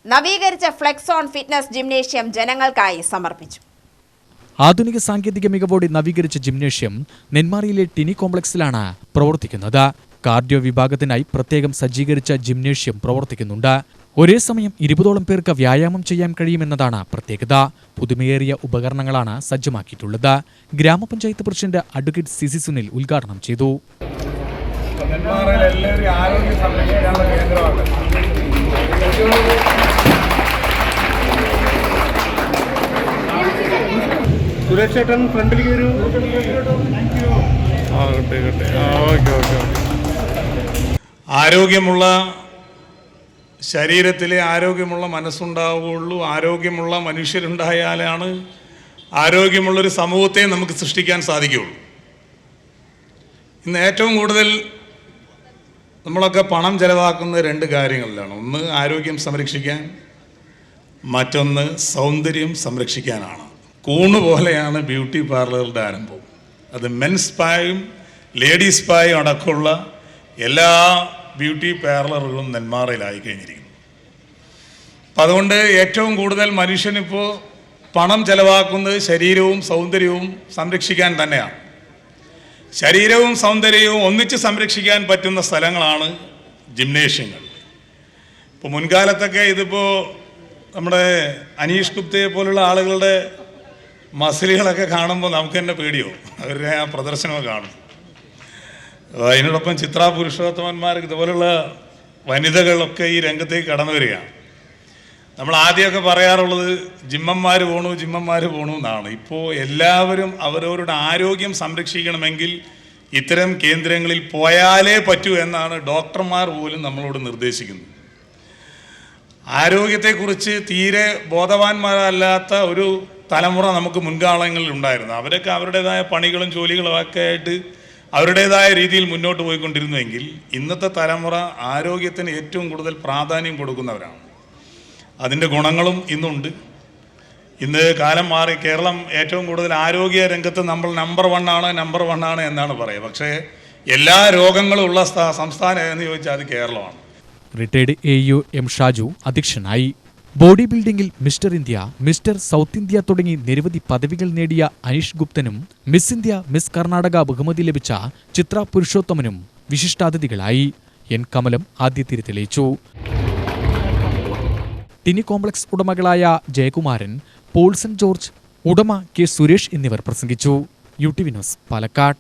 നവീകരിച്ച flex on fitness gymnasium ജനങ്ങൾക്കായി സമർപ്പിച്ചു. ആധുനിക സാങ്കേതിക മികവോടെ നവീകരിച്ച ജിംനേഷ്യം നെന്മാറയിലെ ടിനി കോംപ്ലക്സിലാണ് പ്രവർത്തിക്കുന്നത്. കാർഡിയോ വിഭാഗത്തിനായി പ്രത്യേകം സജ്ജീകരിച്ച ജിംനേഷ്യം പ്രവർത്തിക്കുന്നുണ്ട്. ഒരേ സമയം 20ഓളം പേർക്ക് വ്യായാമം ചെയ്യാൻ കഴിയുമെന്നതാണ് പ്രത്യേകത. പുതുമയേറിയ ഉപകരണങ്ങളാണ് സജ്ജമാക്കിയിട്ടുള്ളത്. ഗ്രാമപഞ്ചായത്ത് പ്രസിഡന്റ് അഡ്വക്കേറ്റ് സി സുനിൽ ഉദ്ഘാടനം ചെയ്തു. സുരേഷേട്ടൻ ഫ്രണ്ടിലേക്ക് വരൂ. ആരോഗ്യമുള്ള ശരീരത്തിലെ ആരോഗ്യമുള്ള മനസ്സുണ്ടാവുകയുള്ളൂ. ആരോഗ്യമുള്ള മനുഷ്യരുണ്ടായാലാണ് ആരോഗ്യമുള്ളൊരു സമൂഹത്തെ നമുക്ക് സൃഷ്ടിക്കാൻ സാധിക്കുകയുള്ളൂ. ഇന്ന് ഏറ്റവും കൂടുതൽ നമ്മളൊക്കെ പണം ചെലവാക്കുന്ന രണ്ട് കാര്യങ്ങളിലാണ്. ഒന്ന് ആരോഗ്യം സംരക്ഷിക്കാൻ, മറ്റൊന്ന് സൗന്ദര്യം സംരക്ഷിക്കാനാണ്. കൂണുപോലെയാണ് ബ്യൂട്ടി പാർലറുടെ ആരംഭം. അത് മെൻസ് സ്പായും ലേഡീസ് സ്പായും അടക്കമുള്ള എല്ലാ ബ്യൂട്ടി പാർലറുകളും നെന്മാറയിലായി കഴിഞ്ഞിരിക്കുന്നു. അപ്പം അതുകൊണ്ട് ഏറ്റവും കൂടുതൽ മനുഷ്യനിപ്പോൾ പണം ചെലവാക്കുന്നത് ശരീരവും സൗന്ദര്യവും സംരക്ഷിക്കാൻ തന്നെയാണ്. ശരീരവും സൗന്ദര്യവും ഒന്നിച്ച് സംരക്ഷിക്കാൻ പറ്റുന്ന സ്ഥലങ്ങളാണ് ജിംനേഷ്യങ്ങൾ. ഇപ്പോൾ മുൻകാലത്തൊക്കെ ഇതിപ്പോൾ നമ്മുടെ അനീഷ് ഗുപ്തയെ പോലുള്ള ആളുകളുടെ മസിലുകളൊക്കെ കാണുമ്പോൾ നമുക്ക് തന്നെ പേടിയോ അവരുടെ ആ പ്രദർശനം കാണും. അതിനോടൊപ്പം ചിത്രാ പുരുഷോത്തമന്മാർക്ക് ഇതുപോലുള്ള വനിതകളൊക്കെ ഈ രംഗത്തേക്ക് കടന്നു വരികയാണ്. നമ്മൾ ആദ്യമൊക്കെ പറയാറുള്ളത് ജിമ്മന്മാർ പോണു എന്നാണ്. ഇപ്പോൾ എല്ലാവരും അവരവരുടെ ആരോഗ്യം സംരക്ഷിക്കണമെങ്കിൽ ഇത്തരം കേന്ദ്രങ്ങളിൽ പോയാലേ പറ്റൂ എന്നാണ് ഡോക്ടർമാർ പോലും നമ്മളോട് നിർദ്ദേശിക്കുന്നത്. ആരോഗ്യത്തെക്കുറിച്ച് തീരെ ബോധവാന്മാരല്ലാത്ത ഒരു തലമുറ നമുക്ക് മുൻകാലങ്ങളിൽ ഉണ്ടായിരുന്നു. അവരൊക്കെ അവരുടേതായ പണികളും ജോലികളും ഒക്കെ ആയിട്ട് അവരുടേതായ രീതിയിൽ മുന്നോട്ട് പോയിക്കൊണ്ടിരുന്നുവെങ്കിൽ ഇന്നത്തെ തലമുറ ആരോഗ്യത്തിന് ഏറ്റവും കൂടുതൽ പ്രാധാന്യം കൊടുക്കുന്നവരാണ്. അതിൻ്റെ ഗുണങ്ങളും ഇന്നുണ്ട്. ഇന്ന് കാലം മാറി. കേരളം ഏറ്റവും കൂടുതൽ ആരോഗ്യ രംഗത്ത് നമ്മൾ നമ്പർ വൺ ആണ് എന്നാണ് പറയുക. പക്ഷേ എല്ലാ രോഗങ്ങളും ഉള്ള സംസ്ഥാനം എന്ന് ചോദിച്ചാൽ അത് കേരളമാണ്. റിട്ടയർഡ് AU എം ഷാജു അധ്യക്ഷനായി. ബോഡി ബിൽഡിംഗിൽ mister India, mister south India തുടങ്ങി നിരവധി പദവികൾ നേടിയ അനീഷ് ഗുപ്തനും മിസ് ഇന്ത്യ, മിസ് കർണാടക ബഹുമതി ലഭിച്ച ചിത്ര പുരുഷോത്തമനും വിശിഷ്ടാതിഥികളായി. എൻ കമലം ആദ്യത്തിരി തെളിയിച്ചു. ടിനി കോംപ്ലക്സ് ഉടമകളായ ജയകുമാരൻ, പോൾസൺ ജോർജ്, ഉടമ കെ സുരേഷ് എന്നിവർ പ്രസംഗിച്ചു. UTV news, Palakkad.